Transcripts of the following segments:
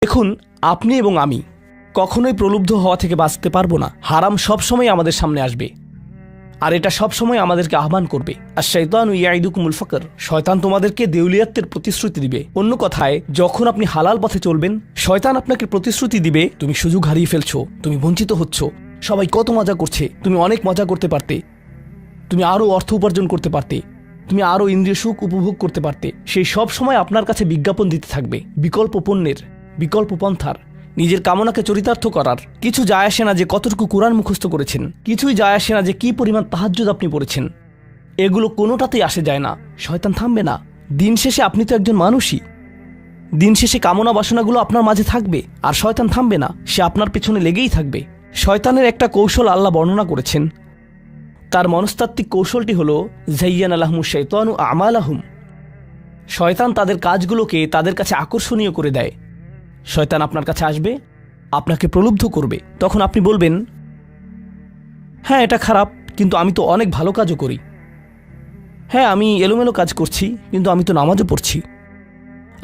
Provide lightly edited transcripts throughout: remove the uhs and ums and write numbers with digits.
দেখুন, আপনি এবং আমি কখনোই প্রলুব্ধ হওয়া থেকে বাঁচতে পারবো না। হারাম সবসময় আমাদের সামনে আসবে, আর এটা সবসময় আমাদেরকে আহ্বান করবে। আর শাইতানু ইয়াইদুকুমুল ফাকর, শয়তান তোমাদেরকে দেউলিয়াতের প্রতিশ্রুতি দিবে। অন্য কথায়, যখন আপনি হালাল পথে চলবেন, শয়তান আপনাকে প্রতিশ্রুতি দিবে তুমি সুযোগ হারিয়ে ফেলছো, তুমি বঞ্চিত হচ্ছ, সবাই কত মজা করছে, তুমি অনেক মজা করতে পারতে, তুমি আরও অর্থ উপার্জন করতে পারতে, তুমি আরও ইন্দ্রিয় সুখ উপভোগ করতে পারতে। সেই সব সময় আপনার কাছে বিজ্ঞাপন দিতে থাকবে বিকল্প পণ্যের, বিকল্প পন্থার, নিজের কামনাকে চরিতার্থ করার। কিছু যায় আসে না যে কতটুকু কোরআন মুখস্থ করেছেন, কিছুই যায় আসে না যে কি পরিমাণ তাহাজ্জুদ আপনি পড়েছেন, এগুলো কোনোটাতেই আসে যায় না। শয়তান থামবে না। দিন শেষে আপনি তো একজন মানুষই। দিন শেষে কামনা বাসনাগুলো আপনার মাঝে থাকবে, আর শয়তান থামবে না, সে আপনার পেছনে লেগেই থাকবে। শয়তানের একটা কৌশল আল্লাহ বর্ণনা করেছেন। তার মনস্তাত্ত্বিক কৌশলটি হল যায়্যানা লাহুমুশ শাইতানু আমালাহুম। শয়তান তাদের কাজগুলোকে তাদের কাছে আকর্ষণীয় করে দেয়। শয়তান আপনার কাছে আসবে, আপনাকে প্রলুব্ধ করবে। তখন আপনি বলবেন, হ্যাঁ এটা খারাপ, কিন্তু আমি তো অনেক ভালো কাজও করি। হ্যাঁ আমি এলোমেলো কাজ করছি, কিন্তু আমি তো নামাজও পড়ছি।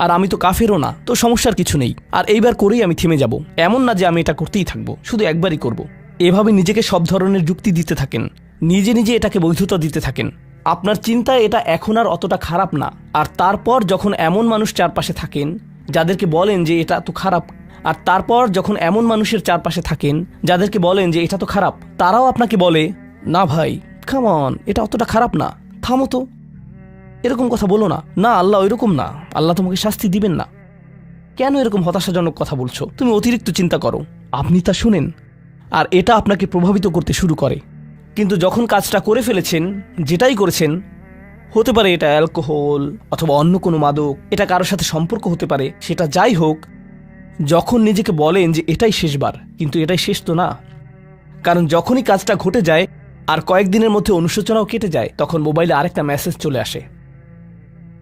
আর আমি তো কাফেরও না, তো সমস্যার কিছু নেই। আর এইবার করেই আমি থেমে যাব। এমন না যে আমি এটা করতেই থাকবো, শুধু একবারই করব। এভাবে নিজেকে সব ধরনের যুক্তি দিতে থাকেন, নিজে নিজে এটাকে বৈধতা দিতে থাকেন। আপনার চিন্তায় এটা এখন আর অতটা খারাপ না। আর তারপর যখন এমন মানুষ চারপাশে থাকেন যাদেরকে বলেন যে এটা তো খারাপ, আর তারপর যখন এমন মানুষের চারপাশে থাকেন যাদেরকে বলেন যে এটা তো খারাপ, তারাও আপনাকে বলে, না ভাই কাম অন, এটা অতটা খারাপ না, থামো তো, এরকম কথা বলো না, না আল্লাহ ওইরকম না, আল্লাহ তোমাকে শাস্তি দিবেন না, কেন এরকম হতাশাজনক কথা বলছো, তুমি অতিরিক্ত চিন্তা করো। আপনি তা শুনেন, আর এটা আপনাকে প্রভাবিত করতে শুরু করে। কিন্তু যখন কাজটা করে ফেলেছেন, যেটাই করেছেন, হতে পারে এটা অ্যালকোহল অথবা অন্য কোনো মাদক, এটা কারোর সাথে সম্পর্ক হতে পারে, সেটা যাই হোক, যখন নিজেকে বলেন যে এটাই শেষবার, কিন্তু এটাই শেষ তো না। কারণ যখনই কাজটা ঘটে যায় আর কয়েকদিনের মধ্যে অনুশোচনাও কেটে যায়, তখন মোবাইলে আরেকটা মেসেজ চলে আসে,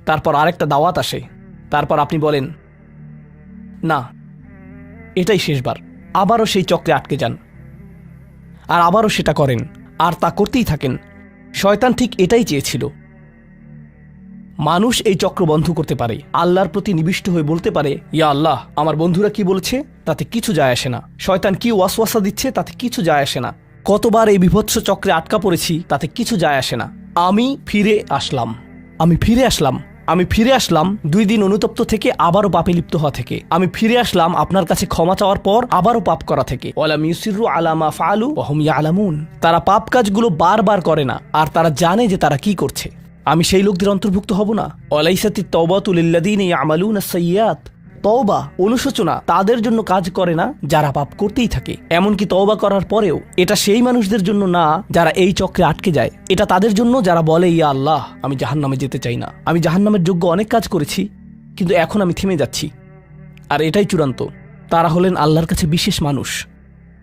তারপর আরেকটা দাওয়াত আসে, তারপর আপনি বলেন না এটাই শেষবার, আবারও সেই চক্রে আটকে যান, আর আবারও সেটা করেন, আর তা করতেই থাকেন। শয়তান ঠিক এটাই চেয়েছিল। মানুষ এই চক্র বন্ধ করতে পারে, আল্লাহর প্রতি নিবিষ্ট হয়ে বলতে পারে, ইয়া আল্লাহ, আমার বন্ধুরা কি বলছে তাতে কিছু যায় আসে না, শয়তান কি ওয়াসওয়াসা দিচ্ছে তাতে কিছু যায় আসে না, কতবার এই বিভৎস চক্রে আটকা পড়েছি তাতে কিছু যায় আসে না। আমি ফিরে আসলাম, আমি ফিরে আসলাম 2 দিন অনুতপ্ত থেকে আবারও পাপে লিপ্ত হওয়া থেকে। আমি ফিরে আসলাম আপনার কাছে ক্ষমা চাওয়ার পর আবারও পাপ করা থেকে। ওয়ালাম ইউসিরু আলা মা ফাআলু ওয়া হুম ইয়ালামুন। তারা পাপ কাজগুলো বারবার করে না, আর তারা জানে যে তারা কি করছে। আমি সেই লোকদের অন্তর্ভুক্ত হব না। ওয়ালাইসাতিত তাওবাতু লিল্লাযিনা ইয়ামালুনাস সাইয়্যাত। তওবা, অনুশোচনা তাদের জন্য কাজ করে না যারা পাপ করতেই থাকে। এমনকি তওবা করার পরেও এটা সেই মানুষদের জন্য না যারা এই চক্রে আটকে যায়। এটা তাদের জন্য যারা বলে, ইয়া আল্লাহ, আমি জাহান্নামে যেতে চাই না, আমি জাহান্নামের যোগ্য অনেক কাজ করেছি, কিন্তু এখন আমি থেমে যাচ্ছি। আর এটাই চূড়ান্ত। তারা হলেন আল্লাহর কাছে বিশেষ মানুষ।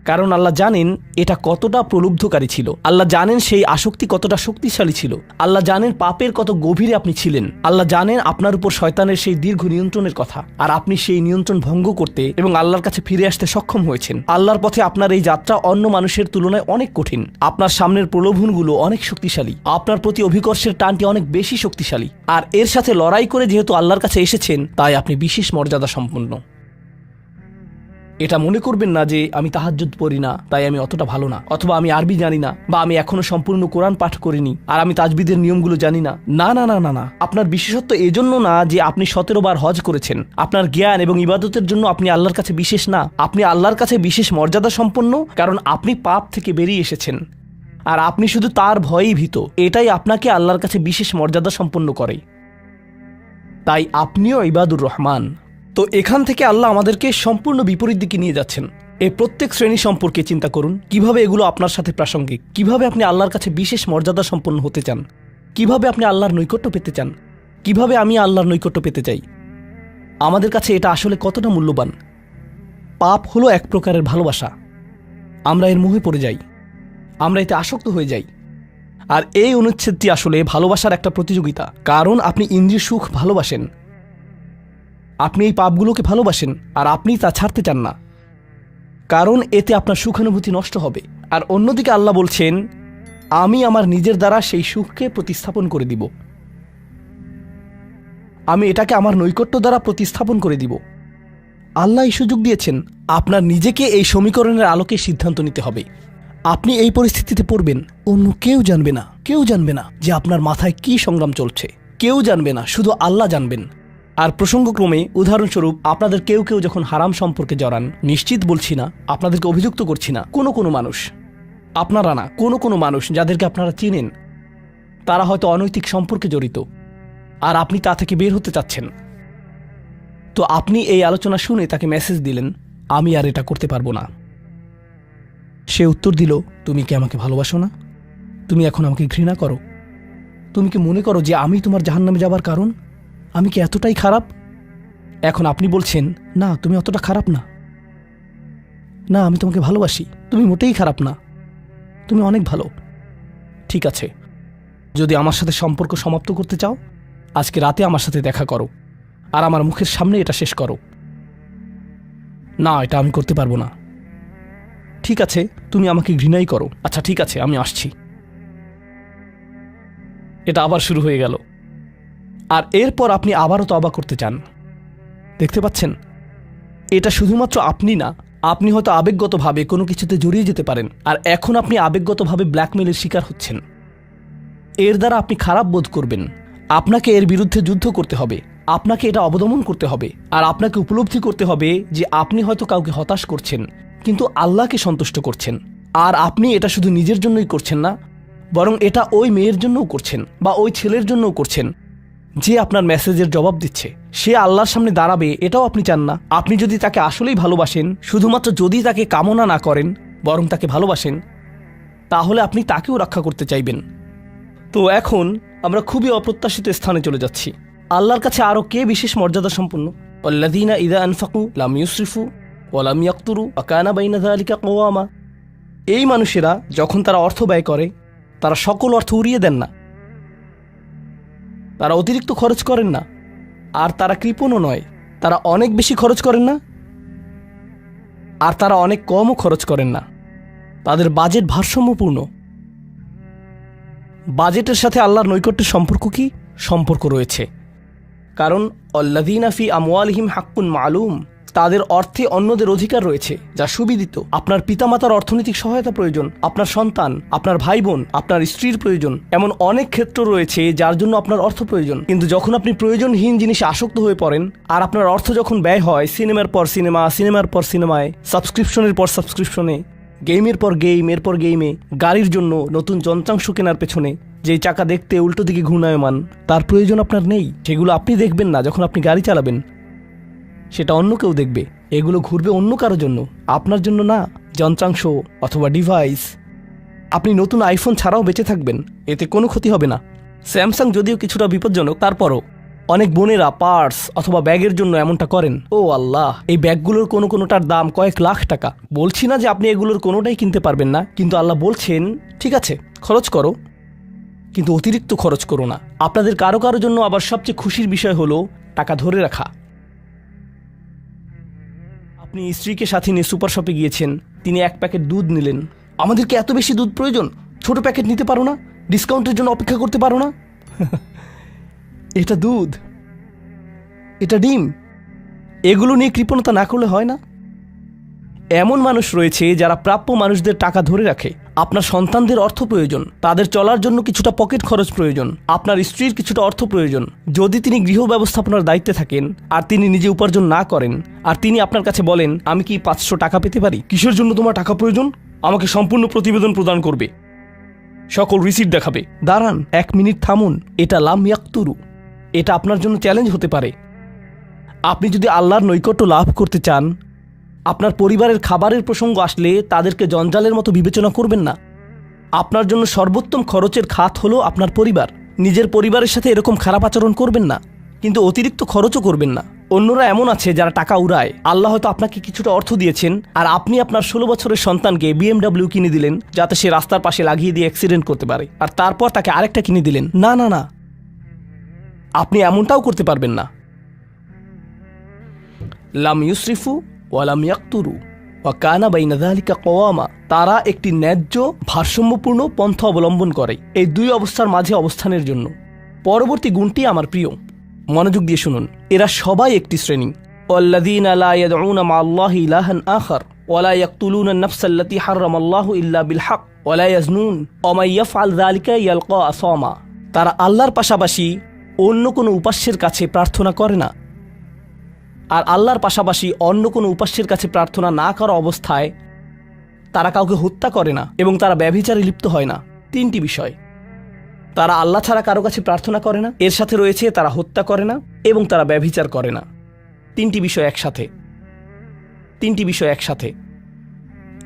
কারণ আল্লাহ জানেন এটা কতটা প্রলুব্ধকারী ছিল, আল্লাহ জানেন সেই আসক্তি কতটা শক্তিশালী ছিল, আল্লাহ জানেন পাপের কত গভীরে আপনি ছিলেন, আল্লাহ জানেন আপনার উপর শয়তানের সেই দীর্ঘ নিয়ন্ত্রণের কথা, আর আপনি সেই নিয়ন্ত্রণ ভঙ্গ করতে এবং আল্লাহর কাছে ফিরে আসতে সক্ষম হয়েছেন। আল্লাহর পথে আপনার এই যাত্রা অন্য মানুষের তুলনায় অনেক কঠিন। আপনার সামনের প্রলোভনগুলো অনেক শক্তিশালী, আপনার প্রতি অভিকর্ষের টানটি অনেক বেশি শক্তিশালী, আর এর সাথে লড়াই করে যেহেতু আল্লাহর কাছে এসেছেন, তাই আপনি বিশেষ মর্যাদা সম্পন্ন। এটা মনে করবেন না যে আমি তাহাজ্জুদ পড়ি না তাই আমি অতটা ভালো না, অথবা আমি আরবি জানি না, বা আমি এখনো সম্পূর্ণ কোরআন পাঠ করিনি আর আমি তাজবিদের নিয়মগুলো জানি না। না না না না না, আপনার বিশেষত্ব এজন্য না যে আপনি 17 বার হজ করেছেন। আপনার জ্ঞান এবং ইবাদতের জন্য আপনি আল্লাহর কাছে বিশেষ না, আপনি আল্লাহর কাছে বিশেষ মর্যাদা সম্পন্ন, কারণ আপনি পাপ থেকে বেরিয়ে এসেছেন আর আপনি শুধু তার ভয়েই ভীত। এটাই আপনাকে আল্লাহর কাছে বিশেষ মর্যাদা সম্পন্ন করে। তাই আপনিও ইবাদুর রহমান। তো এখান থেকে আল্লাহ আমাদেরকে সম্পূর্ণ বিপরীত দিকে নিয়ে যাচ্ছেন। এই প্রত্যেক শ্রেণী সম্পর্কে চিন্তা করুন, কিভাবে এগুলো আপনার সাথে প্রাসঙ্গিক, কিভাবে আপনি আল্লাহর কাছে বিশেষ মর্যাদা সম্পন্ন হতে চান, কিভাবে আপনি আল্লাহর নৈকট্য পেতে চান, কিভাবে আমি আল্লাহর নৈকট্য পেতে চাই। আমাদের কাছে এটা আসলে কতটা মূল্যবান। পাপ হলো এক প্রকারের ভালোবাসা। আমরা এর মোহে পড়ে যাই, আমরা এতে আসক্ত হয়ে যাই। আর এই অনুচ্ছেদটি আসলে ভালোবাসার একটা প্রতিযোগিতা। কারণ আপনি ইন্দ্রিয় সুখ ভালোবাসেন, আপনি এই পাপগুলোকে ভালোবাসেন, আর আপনি তা ছাড়তে চান না, কারণ এতে আপনার সুখানুভূতি নষ্ট হবে। আর অন্যদিকে আল্লাহ বলছেন, আমি আমার নিজের দ্বারা সেই সুখকে প্রতিস্থাপন করে দিব, আমি এটাকে আমার নৈকট্য দ্বারা প্রতিস্থাপন করে দিব। আল্লাহ এই সুযোগ দিয়েছেন। আপনার নিজেকে এই সমীকরণের আলোকে সিদ্ধান্ত নিতে হবে। আপনি এই পরিস্থিতিতে পড়বেন, অন্য কেউ জানবে না, কেউ জানবে না যে আপনার মাথায় কি সংগ্রাম চলছে, কেউ জানবে না, শুধু আল্লাহ জানবেন। আর প্রসঙ্গক্রমে উদাহরণস্বরূপ আপনাদের কেউ কেউ যখন হারাম সম্পর্কে জড়ান, নিশ্চিত বলছি না, আপনাদেরকে অভিযুক্ত করছি না, কোনো মানুষ, আপনারা না, কোনো মানুষ যাদেরকে আপনারা চিনেন, তারা হয়তো অনৈতিক সম্পর্কে জড়িত, আর আপনি তা থেকে বের হতে চাচ্ছেন। তো আপনি এই আলোচনা শুনে তাকে মেসেজ দিলেন, আমি আর এটা করতে পারবো না। সে উত্তর দিল, তুমি কি আমাকে ভালোবাসো না? তুমি এখন আমাকে ঘৃণা করো? তুমি কি মনে করো যে আমি তোমার জাহান্নামে যাবার কারণ? আমি কি এতটাই খারাপ? এখন আপনি বলছেন, না তুমি অতটা খারাপ না, না আমি তোমাকে ভালোবাসি, তুমি মোটেই খারাপ না, তুমি অনেক ভালো। ঠিক আছে, যদি আমার সাথে সম্পর্ক সমাপ্ত করতে চাও, আজকে রাতে আমার সাথে দেখা করো, আর আমার মুখের সামনে এটা শেষ করো। না, এটা আমি করতে পারবো না। ঠিক আছে, তুমি আমাকে ঘৃণাই করো, আচ্ছা ঠিক আছে, আমি আসছি। এটা আবার শুরু হয়ে গেল, আর এরপর আপনি আবারও তওবা করতে চান। দেখতে পাচ্ছেন, এটা শুধুমাত্র আপনি না, আপনি হয়তো আবেগগতভাবে কোনো কিছুতে জড়িয়ে যেতে পারেন, আর এখন আপনি আবেগগতভাবে ব্ল্যাকমেলের শিকার হচ্ছেন। এর দ্বারা আপনি খারাপ বোধ করবেন। আপনাকে এর বিরুদ্ধে যুদ্ধ করতে হবে, আপনাকে এটা অবদমন করতে হবে, আর আপনাকে উপলব্ধি করতে হবে যে আপনি হয়তো কাউকে হতাশ করছেন, কিন্তু আল্লাহকে সন্তুষ্ট করছেন। আর আপনি এটা শুধু নিজের জন্যই করছেন না, বরং এটা ওই মেয়ের জন্যও করছেন, বা ওই ছেলের জন্যও করছেন যে আপনার মেসেজের জবাব দিচ্ছে। সে আল্লাহর সামনে দাঁড়াবে, এটাও আপনি চান না। আপনি যদি তাকে আসলেই ভালোবাসেন, শুধুমাত্র যদি তাকে কামনা না করেন, বরং তাকে ভালোবাসেন, তাহলে আপনি তাকেও রক্ষা করতে চাইবেন। তো এখন আমরা খুবই অপ্রত্যাশিত স্থানে চলে যাচ্ছি। আল্লাহর কাছে আরও কে বিশেষ মর্যাদা সম্পন্ন? আল্লাযীনা ইযা আনফাকু লাম ইউসরিফু ওয়া লাম ইয়াকতুরু ওয়া কানা বাইনা যালিকা কওয়ামা। এই মানুষেরা যখন তারা অর্থ ব্যয় করে, তারা সকল অর্থ উড়িয়ে দেন না, তারা অতিরিক্ত খরচ করেন না, আর তারা কৃপণও নয়। তারা অনেক বেশি খরচ করেন না, আর তারা অনেক কমও খরচ করেন না। তাদের বাজেট ভারসাম্যপূর্ণ। বাজেটের সাথে আল্লাহর নৈকট্যের সম্পর্ক কি? সম্পর্ক রয়েছে, কারণ আল্লাযীনা ফি আমওয়ালিহিম হাক্কুন মালুম, তাদের অর্থে অন্যদের অধিকার রয়েছে যা সুবিদিত। আপনার পিতামাতার অর্থনৈতিক সহায়তা প্রয়োজন, আপনার সন্তান, আপনার ভাই বোন, আপনার স্ত্রীর প্রয়োজন, এমন অনেক ক্ষেত্র রয়েছে যার জন্য আপনার অর্থ প্রয়োজন। কিন্তু যখন আপনি প্রয়োজনহীন জিনিসে আসক্ত হয়ে পড়েন, আর আপনার অর্থ যখন ব্যয় হয় সিনেমার পর সিনেমা, সিনেমার পর সিনেমায়, সাবস্ক্রিপশনের পর সাবস্ক্রিপশনে, গেমের পর গেম, এরপর গেমে, গাড়ির জন্য নতুন যন্ত্রাংশ কেনার পেছনে, যেই চাকা দেখতে উল্টো দিকে ঘূর্ণায়মান, তার প্রয়োজন আপনার নেই। সেগুলো আপনি দেখবেন না যখন আপনি গাড়ি চালাবেন, সেটা অন্য কেউ দেখবে। এগুলো ঘুরবে অন্য কারো জন্য, আপনার জন্য না। যন্ত্রাংশ অথবা ডিভাইস। আপনি নতুন আইফোন ছাড়াও বেঁচে থাকবেন, এতে কোনো ক্ষতি হবে না। স্যামসাং যদিও কিছুটা বিপজ্জনক, তারপরও অনেক বোনেরা পার্স অথবা ব্যাগের জন্য এমনটা করেন। ও আল্লাহ, এই ব্যাগগুলোর কোনোটার দাম কয়েক লাখ টাকা। বলছি না যে আপনি এগুলোর কোনোটাই কিনতে পারবেন না, কিন্তু আল্লাহ বলছেন ঠিক আছে খরচ করো, কিন্তু অতিরিক্ত খরচ করো না। আপনাদের কারো কারো জন্য আবার সবচেয়ে খুশির বিষয় হলো টাকা ধরে রাখা। আপনি স্ত্রীকে সাথে নিয়ে সুপার শপে গিয়েছেন, তিনি এক প্যাকেট দুধ নিলেন। আমাদেরকে এত বেশি দুধ প্রয়োজন, ছোট প্যাকেট নিতে পারো না? ডিসকাউন্টের জন্য অপেক্ষা করতে পারো না? এটা দুধ, এটা ডিম, এগুলো নিয়ে কৃপণতা না করলে হয় না? এমন মানুষ রয়েছে যারা প্রাপ্য মানুষদের টাকা ধরে রাখে। আপনার সন্তানদের অর্থ প্রয়োজন, তাদের চলার জন্য কিছুটা পকেট খরচ প্রয়োজন, আপনার স্ত্রীর কিছুটা অর্থ প্রয়োজন। যদি তিনি গৃহ ব্যবস্থাপনার দায়িত্বে থাকেন আর তিনি নিজে উপার্জন না করেন, আর তিনি আপনার কাছে বলেন আমি কি 500 টাকা পেতে পারি? কিসের জন্য তোমার টাকা প্রয়োজন? আমাকে সম্পূর্ণ প্রতিবেদন প্রদান করবে, সকল রিসিট দেখাবে। দাঁড়ান, 1 মিনিট থামুন। এটা লাম ইয়াকতুরু, এটা আপনার জন্য চ্যালেঞ্জ হতে পারে। আপনি যদি আল্লাহর নৈকট্য লাভ করতে চান, আপনার পরিবারের খাবারের প্রসঙ্গ আসলে তাদেরকে জঞ্জালের মতো বিবেচনা করবেন না। আপনার জন্য সর্বোত্তম খরচের খাত হলো আপনার পরিবার। নিজের পরিবারের সাথে এরকম খারাপ আচরণ করবেন না, কিন্তু অতিরিক্ত খরচও করবেন না। অন্যরা এমন আছে যারা টাকা উড়ায়। আল্লাহ হয়তো আপনাকে কিছুটা অর্থ দিয়েছেন, আর আপনি আপনার 16 বছরের সন্তানকে BMW কিনে দিলেন যাতে সে রাস্তার পাশে লাগিয়ে দিয়ে অ্যাক্সিডেন্ট করতে পারে, আর তারপর তাকে আরেকটা কিনে দিলেন। না না না, আপনি এমনটাও করতে পারবেন না। লাম ইউসরিফু ওয়া লাম ইয়াকতুরু ওয়া কানা বাইনা যালিকা কওয়ামা। তারা একটি ন্যায্য ভারসাম্যপূর্ণ পন্থা অবলম্বন করে এই দুই অবস্থার মাঝে অবস্থানের জন্য। পরবর্তী গুণটি আমার প্রিয়, মনোযোগ দিয়ে শুনুন। এরা সবাই একটি শ্রেণী, ওয়াল্লাযীনা লা ইয়াদউনা মা'আল্লাহি ইলাহান আখার ওয়া লা ইয়াকতুলুনা আন-নাফসা আল্লাতী হারামাল্লাহু ইল্লা বিল হক ওয়া লা ইয়াজনুন ওয়া মান ইয়াফআল যালিকা ইয়ালকা আসামা। তারা আল্লাহর পাশাপাশি অন্য কোনো উপাস্যের কাছে প্রার্থনা করে না, আর আল্লাহর পাশাপাশি অন্য কোনো উপাস্যের কাছে প্রার্থনা না করা অবস্থায় তারা কাউকে হত্যা করে না এবং তারা ব্যভিচারে লিপ্ত হয় না। তিনটি বিষয়, তারা আল্লাহ ছাড়া কারো কাছে প্রার্থনা করে না, এর সাথে রয়েছে তারা হত্যা করে না এবং তারা ব্যভিচার করে না। তিনটি বিষয় একসাথে।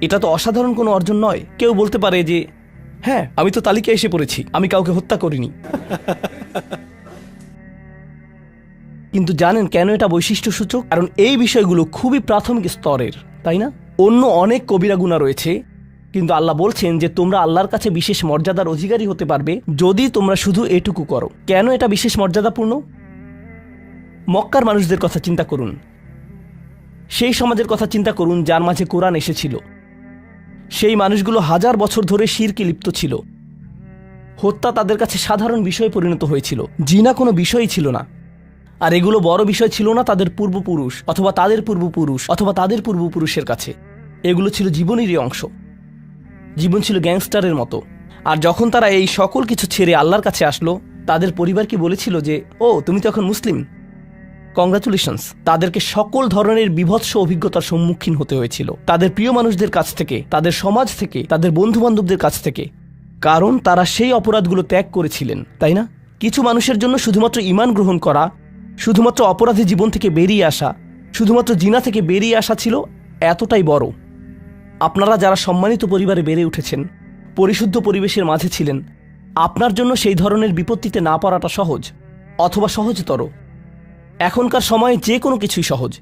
এটা তো অসাধারণ কোনো অর্জন নয়। কেউ বলতে পারে যে হ্যাঁ, আমি তো তালিকায় এসে পড়েছি, আমি কাউকে হত্যা করিনি। কিন্তু জানেন কেন এটা বৈশিষ্ট্যসূচক? কারণ এই বিষয়গুলো খুবই প্রাথমিক স্তরের, তাই না? অন্য অনেক কবিরা গুনাহ রয়েছে, কিন্তু আল্লাহ বলছেন যে তোমরা আল্লাহর কাছে বিশেষ মর্যাদার অধিকারী হতে পারবে যদি তোমরা শুধু এটুকু করো। কেন এটা বিশেষ মর্যাদাপূর্ণ? মক্কার মানুষদের কথা চিন্তা করুন, সেই সমাজের কথা চিন্তা করুন যার মাঝে কোরআন এসেছিল। সেই মানুষগুলো হাজার বছর ধরে শিরকে লিপ্ত ছিল। হত্যা তাদের কাছে সাধারণ বিষয়ে পরিণত হয়েছিল, জিনা কোনো বিষয়ই ছিল না। আর এগুলো বড় বিষয় ছিল না তাদের পূর্বপুরুষ অথবা তাদের পূর্বপুরুষ অথবা তাদের পূর্বপুরুষের কাছে। এগুলো ছিল জীবনেরই অংশ। জীবন ছিল গ্যাংস্টারের মতো। আর যখন তারা এই সকল কিছু ছেড়ে আল্লাহর কাছে আসলো, তাদের পরিবার কি বলেছিল যে ও তুমি তো এখন মুসলিম, কংগ্রাচুলেশনস। তাদেরকে সকল ধরনের বিভৎস অভিজ্ঞতার সম্মুখীন হতে হয়েছিল, তাদের প্রিয় মানুষদের কাছ থেকে, তাদের সমাজ থেকে, তাদের বন্ধু বান্ধবদের কাছ থেকে, কারণ তারা সেই অপরাধগুলো ত্যাগ করেছিলেন, তাই না? কিছু মানুষের জন্য শুধুমাত্র ঈমান গ্রহণ করা, শুধুমাত্র অপরাধী জীবন থেকে বেরিয়ে আসা, শুধুমাত্র জিনা থেকে বেরিয়ে আসা ছিল এতটাই বড়। আপনারা যারা সম্মানিত পরিবারে বেড়ে উঠেছেন, পরিশুদ্ধ পরিবেশের মাঝে ছিলেন, আপনার জন্য সেই ধরনের বিপত্তিতে না পড়াটা সহজ অথবা সহজতর। এখনকার সময়ে যে কোনো কিছুই সহজ,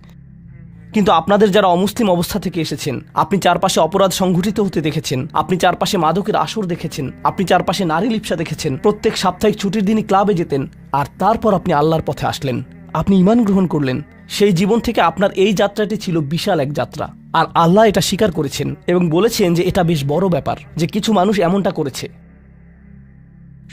কিন্তু আপনাদের যারা অমুসলিম অবস্থা থেকে এসেছেন, আপনি চারপাশে অপরাধ সংঘটিত হতে দেখেছেন, আপনি চারপাশে মাদকের আসর দেখেছেন, আপনি চারপাশে নারী লিপ্সা দেখেছেন, প্রত্যেক সাপ্তাহিক ছুটির দিনই ক্লাবে যেতেন, আর তারপর আপনি আল্লাহর পথে আসলেন, আপনি ঈমান গ্রহণ করলেন। সেই জীবন থেকে আপনার এই যাত্রাটি ছিল বিশাল এক যাত্রা, আর আল্লাহ এটা স্বীকার করেছেন এবং বলেছেন যে এটা বেশ বড় ব্যাপার যে কিছু মানুষ এমনটা করেছে।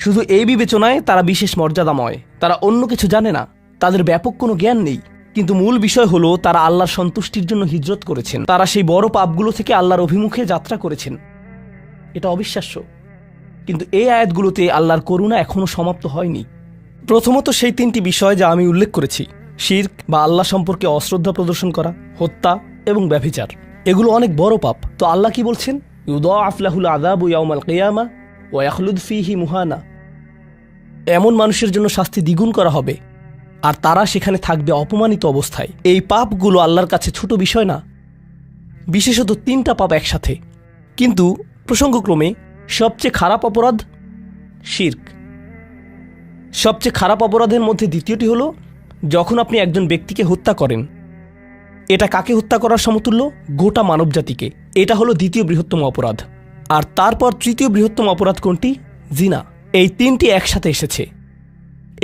শুধু এই বিবেচনায় তারা বিশেষ মর্যাদাময়, তারা অন্য কিছু জানে না, তাদের ব্যাপক কোনো জ্ঞান নেই, কিন্তু মূল বিষয় হলো তারা আল্লাহর সন্তুষ্টির জন্য হিজরত করেছেন, তারা সেই বড় পাপগুলো থেকে আল্লাহর অভিমুখে যাত্রা করেছেন। এটা অবিশ্বাস্য, কিন্তু এই আয়াতগুলোতে আল্লাহর করুণা এখনো সমাপ্ত হয়নি। প্রথমত সেই তিনটি বিষয় যা আমি উল্লেখ করেছি, শিরক বা আল্লাহ সম্পর্কে অশ্রদ্ধা প্রদর্শন করা, হত্যা এবং ব্যভিচার, এগুলো অনেক বড় পাপ। তো আল্লাহ কি বলছেন? ইউদাআফ লাহুল আযাবু ইয়াওমাল কিয়ামা ওয়া ইয়াখলুদ ফীহি মুহানা। এমন মানুষের জন্য শাস্তি দ্বিগুণ করা হবে আর তারা সেখানে থাকবে অপমানিত অবস্থায়। এই পাপগুলো আল্লাহর কাছে ছোট বিষয় না, বিশেষত তিনটা পাপ একসাথে। কিন্তু প্রসঙ্গক্রমে সবচেয়ে খারাপ অপরাধ শিরক। সবচেয়ে খারাপ অপরাধের মধ্যে দ্বিতীয়টি হলো যখন আপনি একজন ব্যক্তিকে হত্যা করেন। এটা কাকে হত্যা করার সমতুল্য? গোটা মানবজাতিকে। এটা হলো দ্বিতীয় বৃহত্তম অপরাধ। আর তারপর তৃতীয় বৃহত্তম অপরাধ কোনটি? জিনা। এই তিনটি একসাথে এসেছে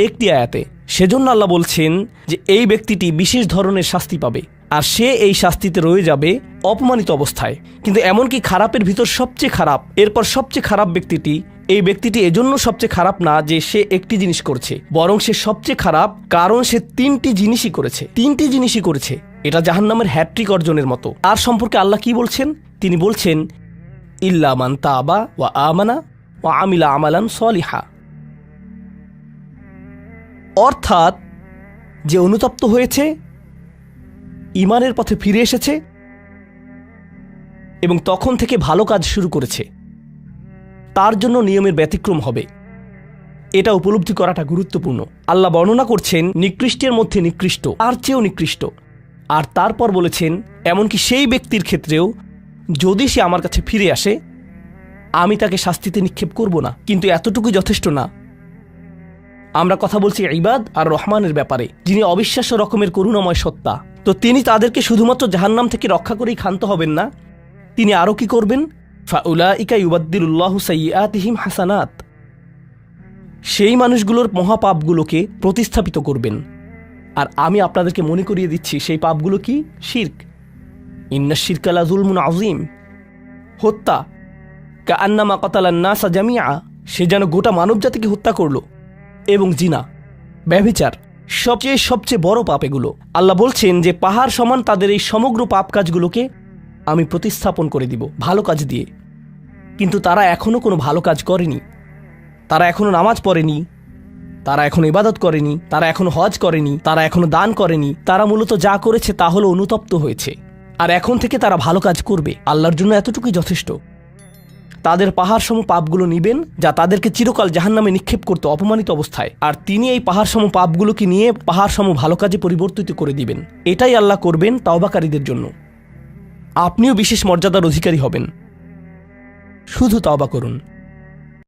একটি আয়াতে। সেজন্য আল্লাহ বলছেন যে এই ব্যক্তিটি বিশেষ ধরনের শাস্তি পাবে, আর সে এই শাস্তিতে রয়ে যাবে অপমানিত অবস্থায়। কিন্তু এমনকি খারাপের ভিতর সবচেয়ে খারাপ, এরপর সবচেয়ে খারাপ ব্যক্তিটি, এই ব্যক্তিটি এজন্য সবচেয়ে খারাপ না যে সে একটি জিনিস করছে, বরং সে সবচেয়ে খারাপ কারণ সে তিনটি জিনিসই করেছে। এটা জাহান্নামের হ্যাট্রিক অর্জনের মতো। আর সম্পর্কে আল্লাহ কি বলছেন? তিনি বলছেন ইল্লা মান তাবা ওয়া আমানা ওয়া আমিলা আমালান সলিহা। অর্থাৎ যে অনুতপ্ত হয়েছে, ঈমানের পথে ফিরে এসেছে এবং তখন থেকে ভালো কাজ শুরু করেছে, তার জন্য নিয়মের ব্যতিক্রম হবে। এটা উপলব্ধি করাটা গুরুত্বপূর্ণ। আল্লাহ বর্ণনা করছেন নিকৃষ্টের মধ্যে নিকৃষ্ট, আর চেয়েও নিকৃষ্ট। আর তারপর বলেছেন এমনকি সেই ব্যক্তির ক্ষেত্রেও যদি সে আমার কাছে ফিরে আসে, আমি তাকে শাস্তিতে নিক্ষেপ করব না। কিন্তু এতটুকু যথেষ্ট না। আমরা কথা বলছি ইবাদ আর রহমানের ব্যাপারে, যিনি অবিশ্বাস্য রকমের করুণাময় সত্তা। তো তিনি তাদেরকে শুধুমাত্র জাহান্নাম থেকে রক্ষা করেই ক্ষান্ত হবেন না, তিনি আরও কি করবেন? ফাউলাইকা ইউবাদদিলুল্লাহু সাইয়্যাতিহিম হাসানাত। সেই মানুষগুলোর মহাপাপগুলোকে প্রতিস্থাপিত করবেন। আর আমি আপনাদেরকে মনে করিয়ে দিচ্ছি সেই পাপগুলো কি? শিরক। ইন্নাশ শিরকা লাযুলমুন আযীম। হত্যা, কাআন্নামা কাতালান নাসা জামিআ, সে যেন গোটা মানবজাতিকে হত্যা করলো। এবং জিনা, ব্যভিচার, সবচেয়ে সবচেয়ে বড় পাপ এগুলো। আল্লাহ বলছেন যে পাহাড় সমান তাদের এই সমগ্র পাপ কাজগুলোকে আমি প্রতিস্থাপন করে দিব ভালো কাজ দিয়ে। কিন্তু তারা এখনো কোনো ভালো কাজ করেনি, তারা এখনো নামাজ পড়েনি, তারা এখনো ইবাদত করেনি, তারা এখনো হজ করেনি, তারা এখনো দান করেনি। তারা মূলত যা করেছে তা হলো অনুতপ্ত হয়েছে। আর এখন থেকে তারা ভালো কাজ করবে, আল্লাহর জন্য এতটুকুই যথেষ্ট। তাদের পাহাড় সম পাপগুলো নিবেন, যা তাদেরকে চিরকাল জাহান্নামে নিক্ষেপ করতে অপমানিত অবস্থায়, আর তিনি এই পাহাড় সম পাপগুলোকে নিয়ে পাহাড় সম ভালো কাজে পরিবর্তিত করে দিবেন। এটাই আল্লাহ করবেন তাওবাকারীদের জন্য। আপনিও বিশেষ মর্যাদার অধিকারী হবেন। শুধু তাওবা করুন।